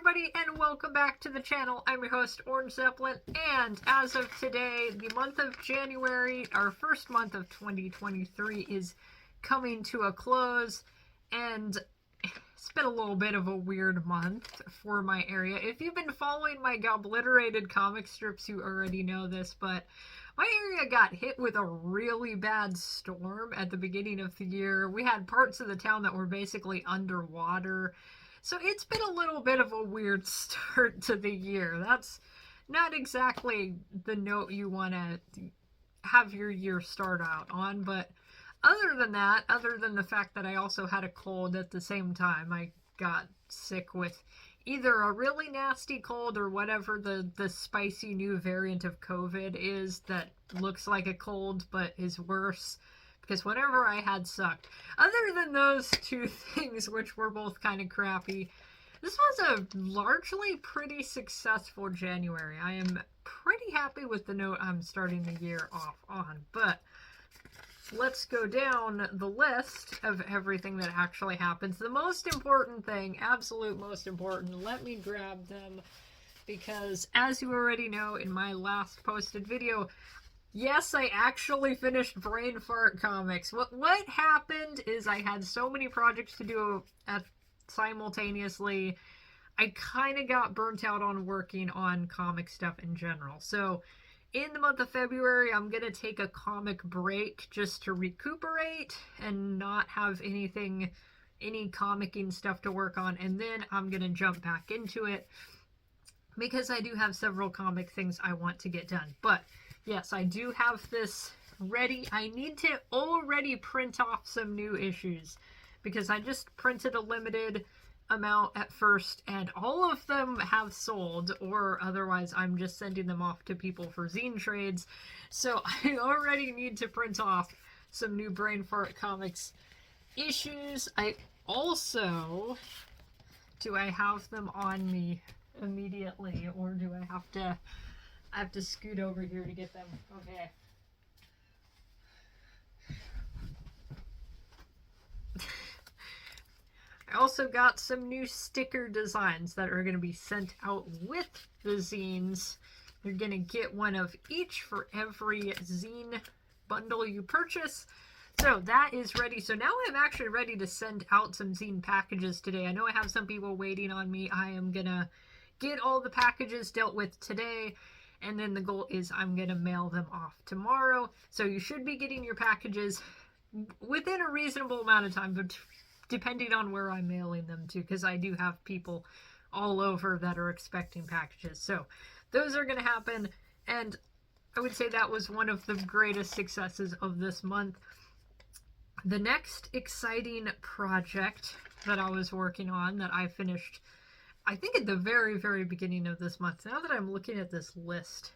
everybody, and welcome back to the channel. I'm your host, Orange Zeppelin, and as of today, the month of January, our first month of 2023, is coming to a close, and it's been a little bit of a weird month for my area. If you've been following my obliterated comic strips, you already know this, but my area got hit with a really bad storm at the beginning of the year. We had parts of the town that were basically underwater. So it's been a little bit of a weird start to the year. That's not exactly the note you want to have your year start out on, but other than that, other than the fact that I also had a cold at the same time, I got sick with either a really nasty cold or whatever the spicy new variant of COVID is that looks like a cold but is worse. Because whatever I had sucked. Other than those two things, which were both kind of crappy, this was a largely pretty successful January. I am pretty happy with the note I'm starting the year off on. But let's go down the list of everything that actually happens. The most important thing, absolute most important, let me grab them. Because as you already know in my last posted video, yes, I actually finished Brain Fart Comics. What happened is I had so many projects to do simultaneously. I kind of got burnt out on working on comic stuff in general. So in the month of February, I'm going to take a comic break just to recuperate and not have any comicking stuff to work on. And then I'm going to jump back into it because I do have several comic things I want to get done. But yes, I do have this ready. I need to already print off some new issues because I just printed a limited amount at first and all of them have sold, or otherwise I'm just sending them off to people for zine trades. So I already need to print off some new Brain Fart Comics issues. I also, do I have them on me immediately or do I have to scoot over here to get them. Okay. I also got some new sticker designs that are going to be sent out with the zines. You're going to get one of each for every zine bundle you purchase. So that is ready. So now I'm actually ready to send out some zine packages today. I know I have some people waiting on me. I am going to get all the packages dealt with today. And then the goal is I'm going to mail them off tomorrow. So you should be getting your packages within a reasonable amount of time, but depending on where I'm mailing them to, because I do have people all over that are expecting packages. So those are going to happen. And I would say that was one of the greatest successes of this month. The next exciting project that I was working on that I finished, I think at the very, very beginning of this month. Now that I'm looking at this list,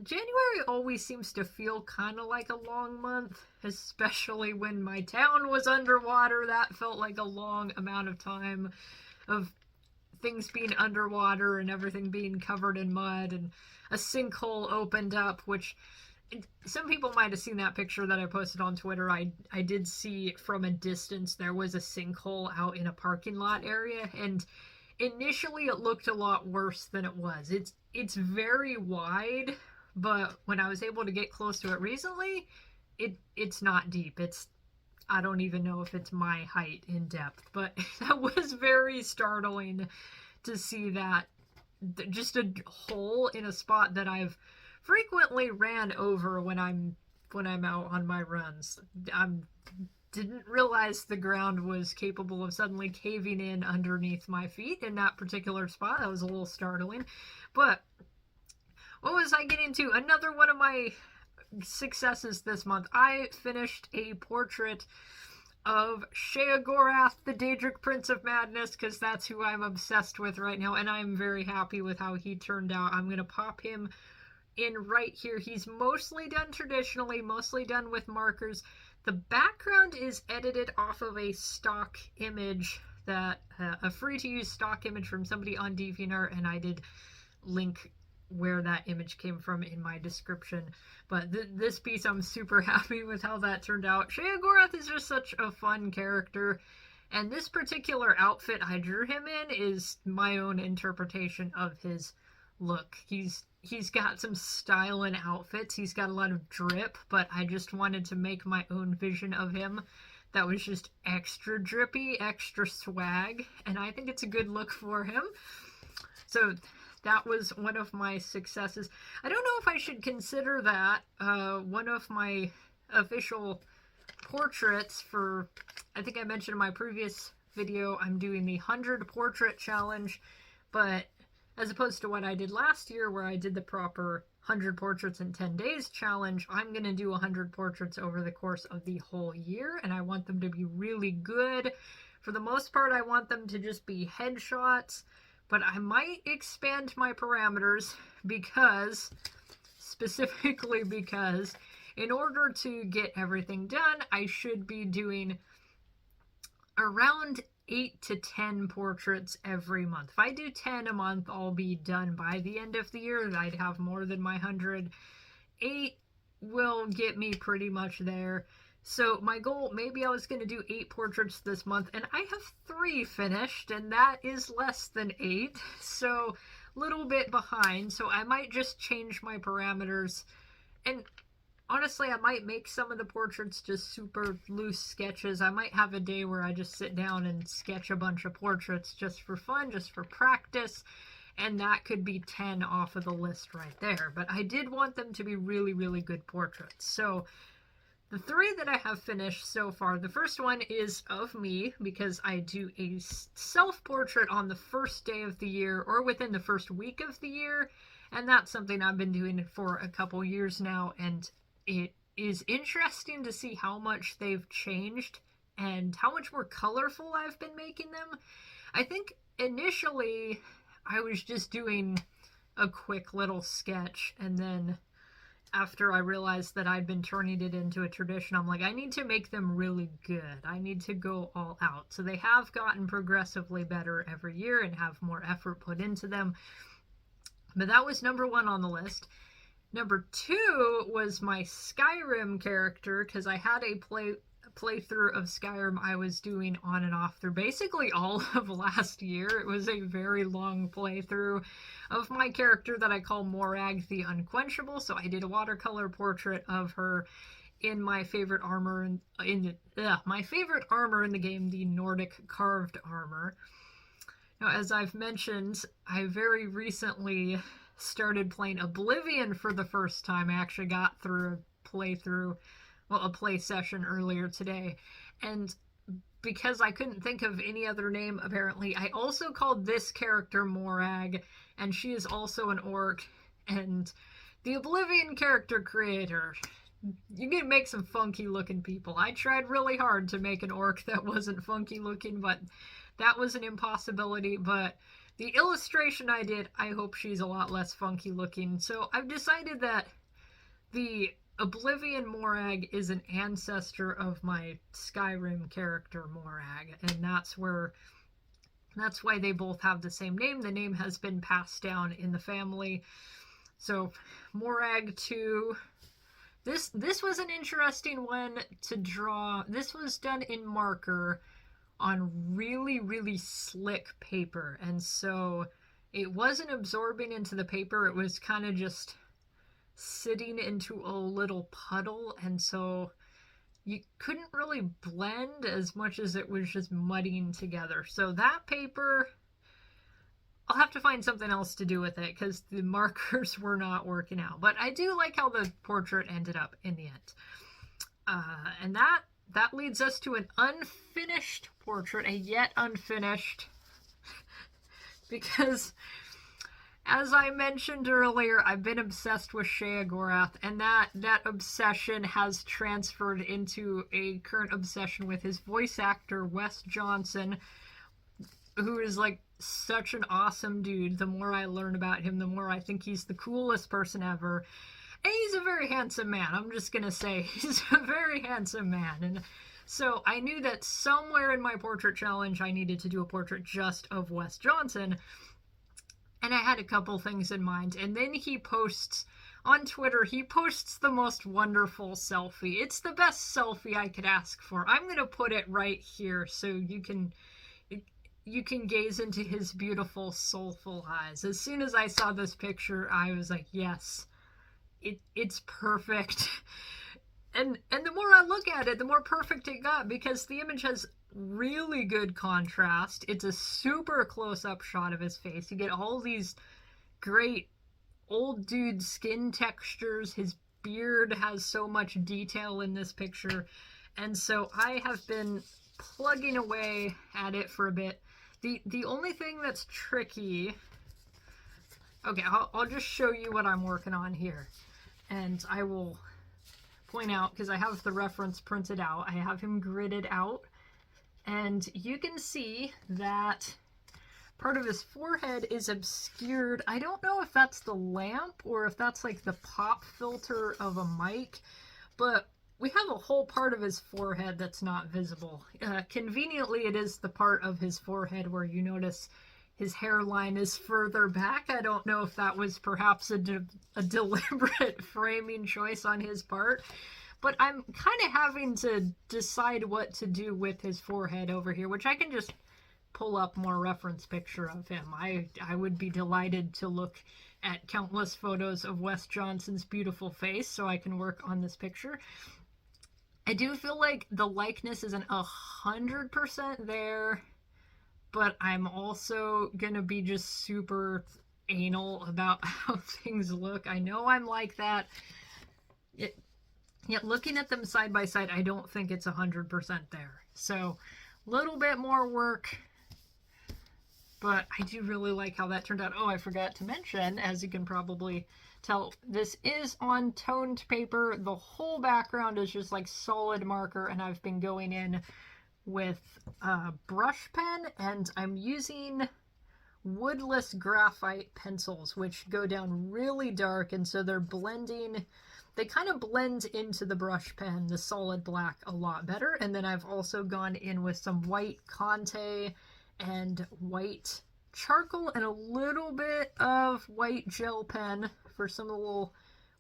January always seems to feel kind of like a long month, especially when my town was underwater. That felt like a long amount of time of things being underwater and everything being covered in mud, and a sinkhole opened up, which some people might have seen that picture that I posted on Twitter. I did see from a distance there was a sinkhole out in a parking lot area, and initially it looked a lot worse than it was. It's very wide, but when I was able to get close to it recently, it's not deep. I don't even know if it's my height in depth, but that was very startling to see that, just a hole in a spot that I've frequently ran over when I'm out on my runs. Didn't realize the ground was capable of suddenly caving in underneath my feet in that particular spot. That was a little startling. But what was I getting to? Another one of my successes this month. I finished a portrait of Sheogorath, the Daedric Prince of Madness, because that's who I'm obsessed with right now, and I'm very happy with how he turned out. I'm going to pop him in right here. He's mostly done traditionally, mostly done with markers. The background is edited off of a stock image, that a free-to-use stock image from somebody on DeviantArt, and I did link where that image came from in my description. But this piece, I'm super happy with how that turned out. Sheogorath is just such a fun character, And this particular outfit I drew him in is my own interpretation of his look. He's got some style in outfits. He's got a lot of drip, but I just wanted to make my own vision of him that was just extra drippy, extra swag, and I think it's a good look for him. So that was one of my successes. I don't know if I should consider that one of my official portraits for, I think I mentioned in my previous video, I'm doing the 100 portrait challenge, but as opposed to what I did last year where I did the proper 100 portraits in 10 days challenge, I'm going to do 100 portraits over the course of the whole year, and I want them to be really good. For the most part, I want them to just be headshots, but I might expand my parameters specifically because in order to get everything done, I should be doing around 8 to 10 portraits every month. If I do 10 a month, I'll be done by the end of the year. I'd have more than my 100. 8 will get me pretty much there. So my goal, maybe I was going to do 8 portraits this month, and I have 3 finished, and that is less than 8. So a little bit behind. So I might just change my parameters. And honestly, I might make some of the portraits just super loose sketches. I might have a day where I just sit down and sketch a bunch of portraits just for fun, just for practice, and that could be 10 off of the list right there. But I did want them to be really, really good portraits. So the 3 that I have finished so far, the first one is of me, because I do a self-portrait on the first day of the year or within the first week of the year, and that's something I've been doing for a couple years now, and it is interesting to see how much they've changed and how much more colorful I've been making them. I think initially I was just doing a quick little sketch, and then after I realized that I'd been turning it into a tradition, I'm like, I need to make them really good. I need to go all out. So they have gotten progressively better every year and have more effort put into them. But that was number 1 on the list. Number 2 was my Skyrim character, because I had a playthrough of Skyrim I was doing on and off through basically all of last year. It was a very long playthrough of my character that I call Morag the Unquenchable. So I did a watercolor portrait of her in my favorite armor my favorite armor in the game, the Nordic carved armor. Now, as I've mentioned, I very recently started playing Oblivion for the first time. I actually got through a play session earlier today, and because I couldn't think of any other name, apparently, I also called this character Morag, and she is also an orc, and the Oblivion character creator, you can make some funky looking people. I tried really hard to make an orc that wasn't funky looking, but that was an impossibility. But the illustration I did, I hope she's a lot less funky looking. So I've decided that the Oblivion Morag is an ancestor of my Skyrim character Morag, and that's why they both have the same name. The name has been passed down in the family. So Morag 2. This was an interesting one to draw. This was done in marker on really, really slick paper, and so it wasn't absorbing into the paper. It was kind of just sitting into a little puddle, and so you couldn't really blend as much as it was just muddying together. So that paper, I'll have to find something else to do with it because the markers were not working out. But I do like how the portrait ended up in the end. And that leads us to an unfinished portrait, a yet unfinished, because as I mentioned earlier, I've been obsessed with Sheogorath, and that obsession has transferred into a current obsession with his voice actor, Wes Johnson, who is like such an awesome dude. The more I learn about him, the more I think he's the coolest person ever. And he's a very handsome man. I'm just gonna say he's a very handsome man. And so I knew that somewhere in my portrait challenge I needed to do a portrait just of Wes Johnson. And I had a couple things in mind. And then he posts on Twitter, he posts the most wonderful selfie. It's the best selfie I could ask for. I'm going to put it right here so you can gaze into his beautiful, soulful eyes. As soon as I saw this picture, I was like, yes, it's perfect. And the more I look at it, the more perfect it got, because the image has really good contrast. It's a super close-up shot of his face. You get all these great old dude skin textures. His beard has so much detail in this picture. And so I have been plugging away at it for a bit. The only thing that's tricky... Okay, I'll just show you what I'm working on here. And I will point out, because I have the reference printed out, I have him gridded out. And you can see that part of his forehead is obscured. I don't know if that's the lamp or if that's like the pop filter of a mic, but we have a whole part of his forehead that's not visible. Conveniently, it is the part of his forehead where you notice his hairline is further back. I don't know if that was perhaps a deliberate framing choice on his part, but I'm kind of having to decide what to do with his forehead over here, which I can just pull up more reference picture of him. I would be delighted to look at countless photos of Wes Johnson's beautiful face so I can work on this picture. I do feel like the likeness isn't 100% there, but I'm also gonna be just super anal about how things look. I know I'm like that. Yet looking at them side by side, I don't think it's 100% there. So, a little bit more work, but I do really like how that turned out. Oh, I forgot to mention, as you can probably tell, this is on toned paper. The whole background is just like solid marker, and I've been going in with a brush pen, and I'm using woodless graphite pencils, which go down really dark, and so they're blending. They kind of blend into the brush pen, the solid black, a lot better. And then I've also gone in with some white Conte and white charcoal and a little bit of white gel pen for some of the little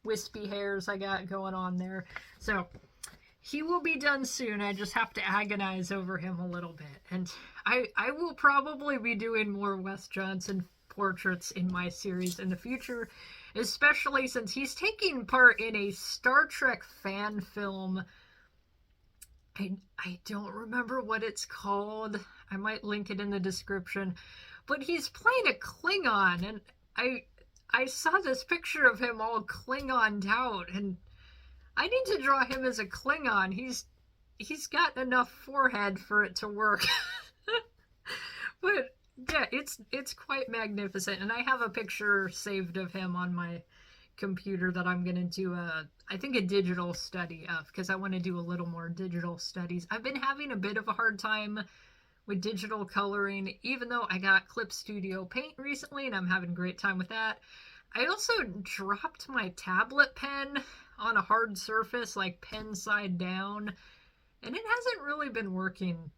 wispy hairs I got going on there. So he will be done soon. I just have to agonize over him a little bit. And I will probably be doing more Wes Johnson portraits in my series in the future, especially since he's taking part in a Star Trek fan film. I don't remember what it's called. I might link it in the description. But he's playing a Klingon, and I saw this picture of him all Klingoned out, and I need to draw him as a Klingon. He's got enough forehead for it to work. But yeah, it's quite magnificent, and I have a picture saved of him on my computer that I'm going to do I think a digital study of, because I want to do a little more digital studies. I've been having a bit of a hard time with digital coloring, even though I got Clip Studio Paint recently, and I'm having a great time with that. I also dropped my tablet pen on a hard surface, like pen side down, and it hasn't really been working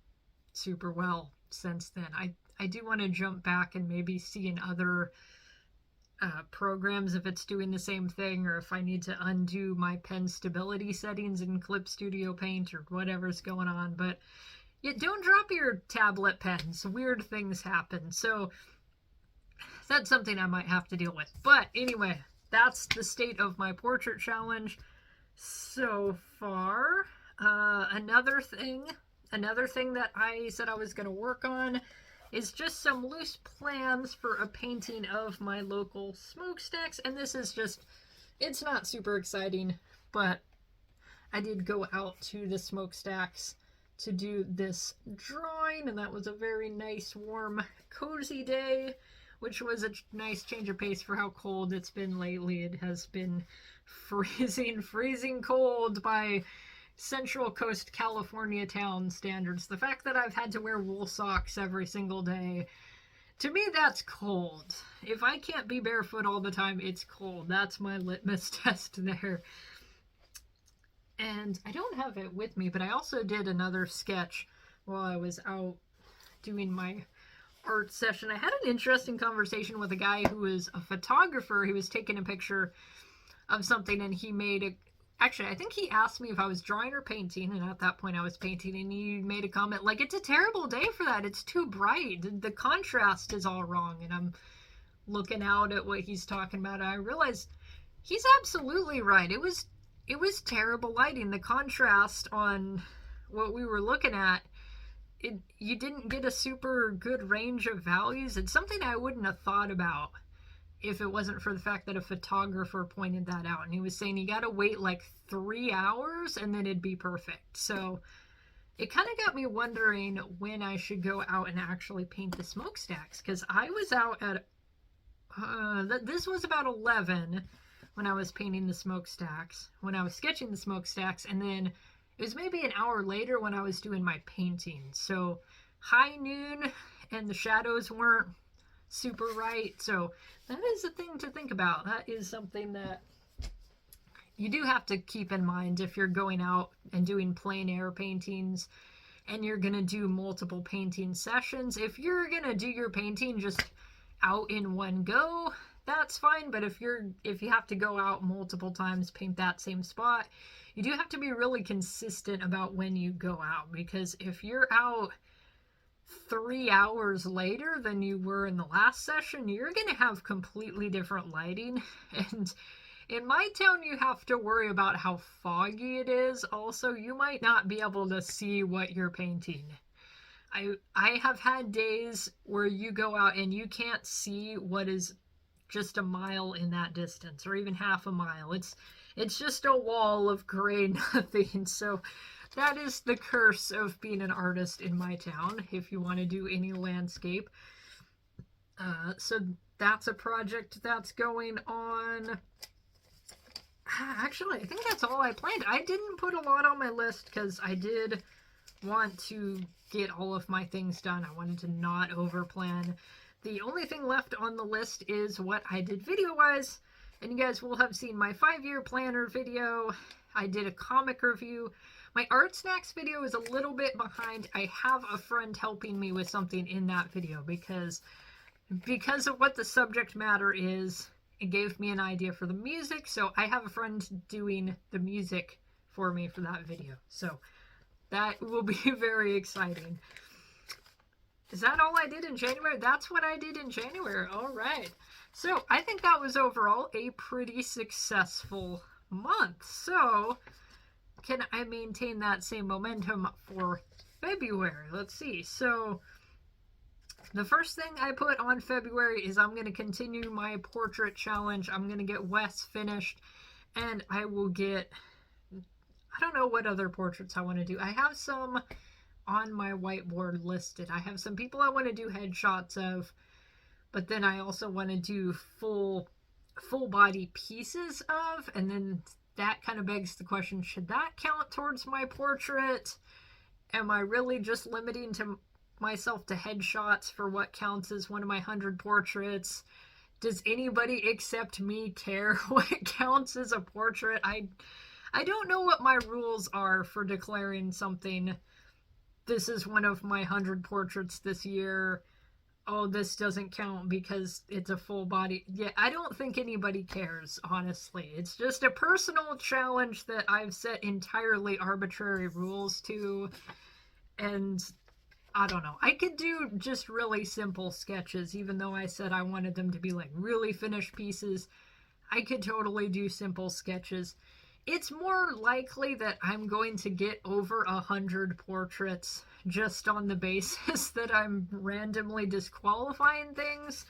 super well since then. I do want to jump back and maybe see in other programs if it's doing the same thing, or if I need to undo my pen stability settings in Clip Studio Paint or whatever's going on. But yeah, don't drop your tablet pens. Weird things happen. So that's something I might have to deal with. But anyway, that's the state of my portrait challenge so far. Another thing that I said I was going to work on is just some loose plans for a painting of my local smokestacks. And this is just, it's not super exciting, but I did go out to the smokestacks to do this drawing, and that was a very nice, warm, cozy day, which was a nice change of pace for how cold it's been lately. It has been freezing cold by Central Coast California town standards. The fact that I've had to wear wool socks every single day, to me that's cold. If I can't be barefoot all the time, it's cold. That's my litmus test there. And I don't have it with me, but I also did another sketch while I was out doing my art session. I had an interesting conversation with a guy who was a photographer. He was taking a picture of something, and he made a, actually, I think he asked me if I was drawing or painting, and at that point I was painting, and he made a comment like, it's a terrible day for that, it's too bright, the contrast is all wrong. And I'm looking out at what he's talking about, and I realized he's absolutely right. It was terrible lighting. The contrast on what we were looking at, you didn't get a super good range of values. It's something I wouldn't have thought about if it wasn't for the fact that a photographer pointed that out. And he was saying you got to wait like 3 hours and then it'd be perfect. So it kind of got me wondering when I should go out and actually paint the smokestacks, because I was out at this was about 11 when I was painting the smokestacks, when I was sketching the smokestacks, and then it was maybe an hour later when I was doing my painting. So high noon, and the shadows weren't super right. So that is a thing to think about. That is something that you do have to keep in mind if you're going out and doing plein air paintings and you're going to do multiple painting sessions. If you're going to do your painting just out in one go, that's fine. But if you have to go out multiple times, paint that same spot, you do have to be really consistent about when you go out, because if you're out 3 hours later than you were in the last session, you're going to have completely different lighting. And in my town, you have to worry about how foggy it is. Also, you might not be able to see what you're painting. I have had days where you go out and you can't see what is just a mile in that distance, or even half a mile. It's just a wall of gray nothing. So that is the curse of being an artist in my town, if you want to do any landscape. So that's a project that's going on. Actually, I think that's all I planned. I didn't put a lot on my list because I did want to get all of my things done. I wanted to not overplan. The only thing left on the list is what I did video-wise, and you guys will have seen my 5-year planner video. I did a comic review. My art snacks video is a little bit behind. I have a friend helping me with something in that video because of what the subject matter is. It gave me an idea for the music, so I have a friend doing the music for me for that video. So that will be very exciting. Is that all I did in January? That's what I did in January. All right. So I think that was overall a pretty successful month. So can I maintain that same momentum for February? Let's see. So the first thing I put on February is I'm going to continue my portrait challenge. I'm going to get Wes finished, and I will get, I don't know what other portraits I want to do. I have some on my whiteboard listed. I have some people I want to do headshots of, but then I also want to do full body pieces of, and then that kind of begs the question, should that count towards my portrait? Am I really just limiting myself to headshots for what counts as one of my 100 portraits? Does anybody except me care what counts as a portrait? I don't know what my rules are for declaring something. This is one of my 100 portraits this year. Oh, this doesn't count because it's a full body. Yeah, I don't think anybody cares, honestly. It's just a personal challenge that I've set entirely arbitrary rules to. And I don't know. I could do just really simple sketches, even though I said I wanted them to be like really finished pieces. I could totally do simple sketches. It's more likely that I'm going to get over 100 portraits just on the basis that I'm randomly disqualifying things.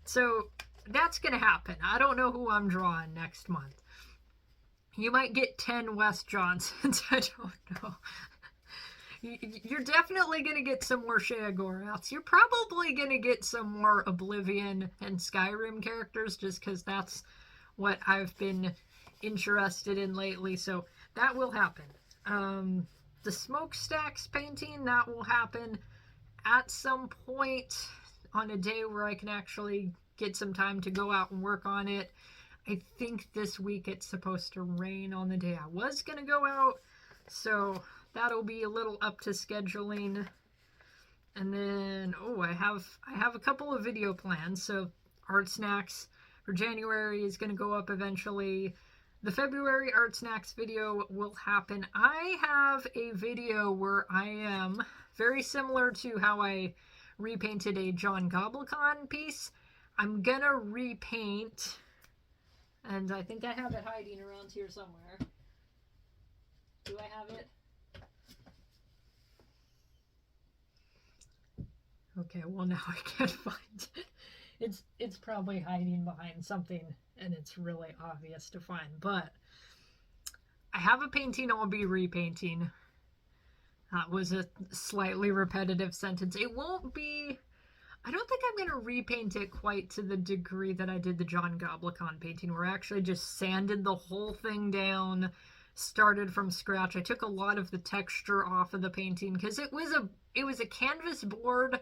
So that's going to happen. I don't know who I'm drawing next month. You might get 10 Wes Johnsons. I don't know. You're definitely going to get some more Sheagoraths. You're probably going to get some more Oblivion and Skyrim characters, just because that's what I've been interested in lately. So that will happen. The smokestacks painting, that will happen at some point on a day where I can actually get some time to go out and work on it. I think this week it's supposed to rain on the day I was going to go out. So that'll be a little up to scheduling. And then, I have a couple of video plans. So Art Snacks for January is going to go up eventually. the February Art Snacks video will happen. I have a video where I am very similar to how I repainted a John Goblikon piece. I'm gonna repaint, and I think I have it hiding around here somewhere. Do I have it? Okay, well now I can't find it. It's probably hiding behind something, and it's really obvious to find. But I have a painting I'll be repainting. That was a slightly repetitive sentence. It won't be... I don't think I'm going to repaint it quite to the degree that I did the John Goblikon painting, where I actually just sanded the whole thing down, started from scratch. I took a lot of the texture off of the painting because it was a canvas board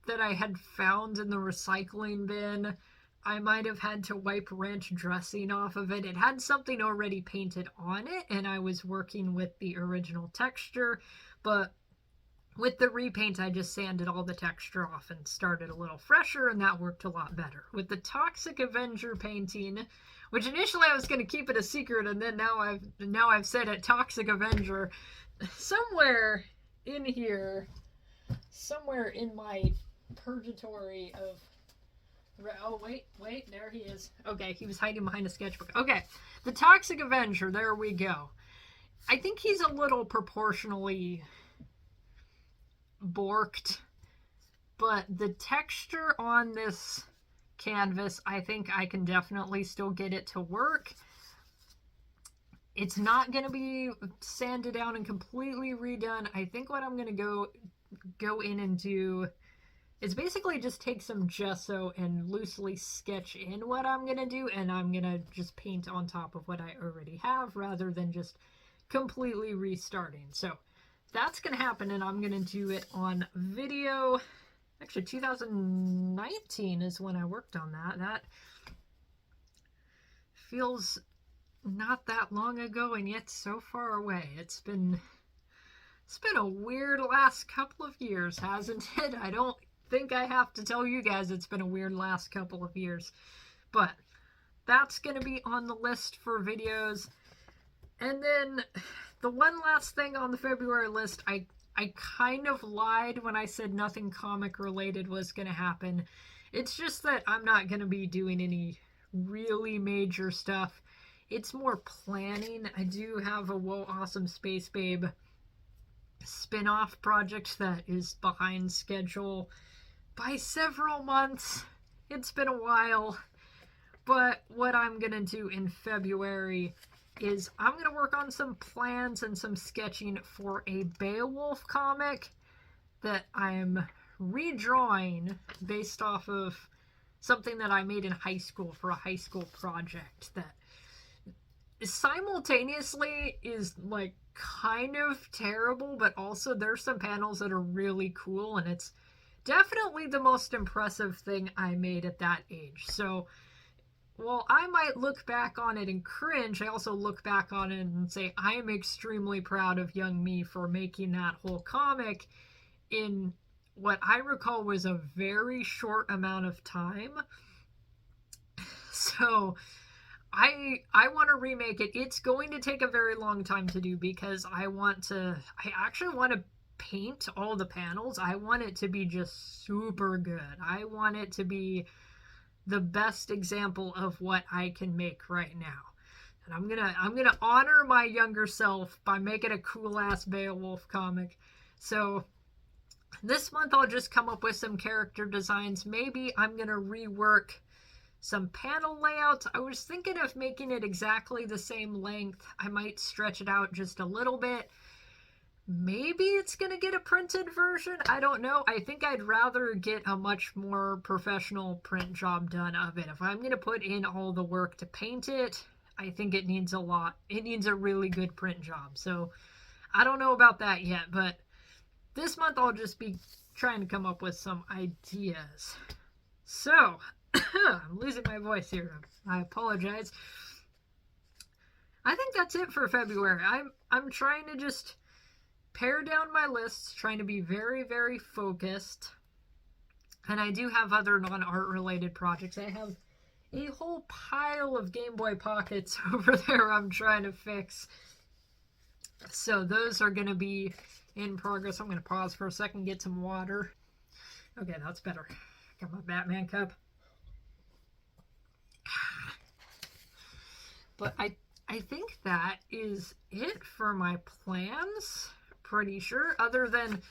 that I had found in the recycling bin. I might have had to wipe ranch dressing off of it. It had something already painted on it, and I was working with the original texture, but with the repaint, I just sanded all the texture off and started a little fresher, and that worked a lot better. With the Toxic Avenger painting, which initially I was going to keep it a secret, and then now I've said it, Toxic Avenger, somewhere in here, somewhere in my purgatory of... Oh, wait, there he is. Okay, he was hiding behind a sketchbook. Okay, the Toxic Avenger, there we go. I think he's a little proportionally borked, but the texture on this canvas, I think I can definitely still get it to work. It's not going to be sanded down and completely redone. I think what I'm going to go in and do is basically just take some gesso and loosely sketch in what I'm going to do, and I'm going to just paint on top of what I already have rather than just completely restarting. So that's going to happen, and I'm going to do it on video. Actually, 2019 is when I worked on that. That feels not that long ago, and yet so far away. It's been a weird last couple of years, hasn't it? I don't think I have to tell you guys it's been a weird last couple of years. But that's going to be on the list for videos. And then the one last thing on the February list, I kind of lied when I said nothing comic related was going to happen. It's just that I'm not going to be doing any really major stuff. It's more planning. I do have a Whoa Awesome Space Babe spin-off project that is behind schedule by several months. It's been a while. But what I'm going to do in February is I'm going to work on some plans and some sketching for a Beowulf comic that I'm redrawing based off of something that I made in high school for a high school project that simultaneously is like kind of terrible, but also there's some panels that are really cool, and it's definitely the most impressive thing I made at that age. So while I might look back on it and cringe, I also look back on it and say I am extremely proud of young me for making that whole comic in what I recall was a very short amount of time. So I want to remake it. It's going to take a very long time to do because I actually want to paint all the panels. I want it to be just super good. I want it to be the best example of what I can make right now. And I'm gonna honor my younger self by making a cool ass Beowulf comic. So this month I'll just come up with some character designs. Maybe I'm gonna rework some panel layouts. I was thinking of making it exactly the same length. I might stretch it out just a little bit. Maybe it's gonna get a printed version. I don't know. I think I'd rather get a much more professional print job done of it. If I'm gonna put in all the work to paint it, I think it needs a lot. It needs a really good print job. So I don't know about that yet, but this month I'll just be trying to come up with some ideas. So I'm losing my voice here. I apologize. I think that's it for February. I'm trying to just pare down my lists, trying to be very, very focused. And I do have other non-art related projects. I have a whole pile of Game Boy Pockets over there I'm trying to fix. So those are going to be in progress. I'm going to pause for a second, get some water. Okay, that's better. Got my Batman cup. But I think that is it for my plans. Pretty sure, other than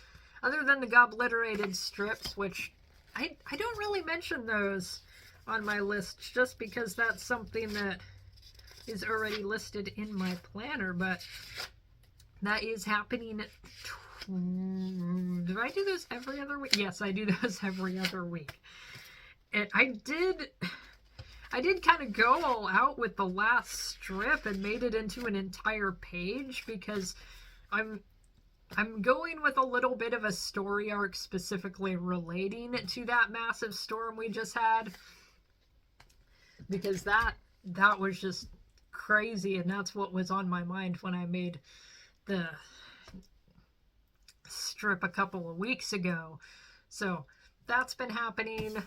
the gobliterated strips, which I don't really mention those on my list just because that's something that is already listed in my planner, but that is happening. Do I do those every other week? Yes, I do those every other week. And I did kind of go all out with the last strip and made it into an entire page because I'm going with a little bit of a story arc specifically relating to that massive storm we just had, because that was just crazy, and that's what was on my mind when I made the strip a couple of weeks ago. So that's been happening.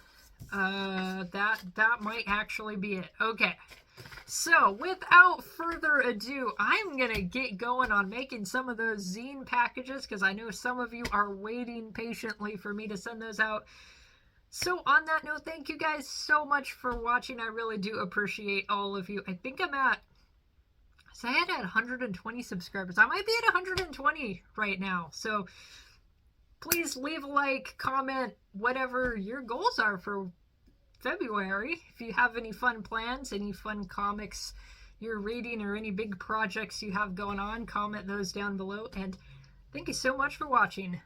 That might actually be it. Okay, so without further ado, I'm gonna get going on making some of those zine packages because I know some of you are waiting patiently for me to send those out. So on that note, thank you guys so much for watching. I really do appreciate all of you. I think I'm at, so I had 120 subscribers. I might be at 120 right now. So please leave a like, comment, whatever your goals are for February. If you have any fun plans, any fun comics you're reading, or any big projects you have going on, comment those down below. And thank you so much for watching.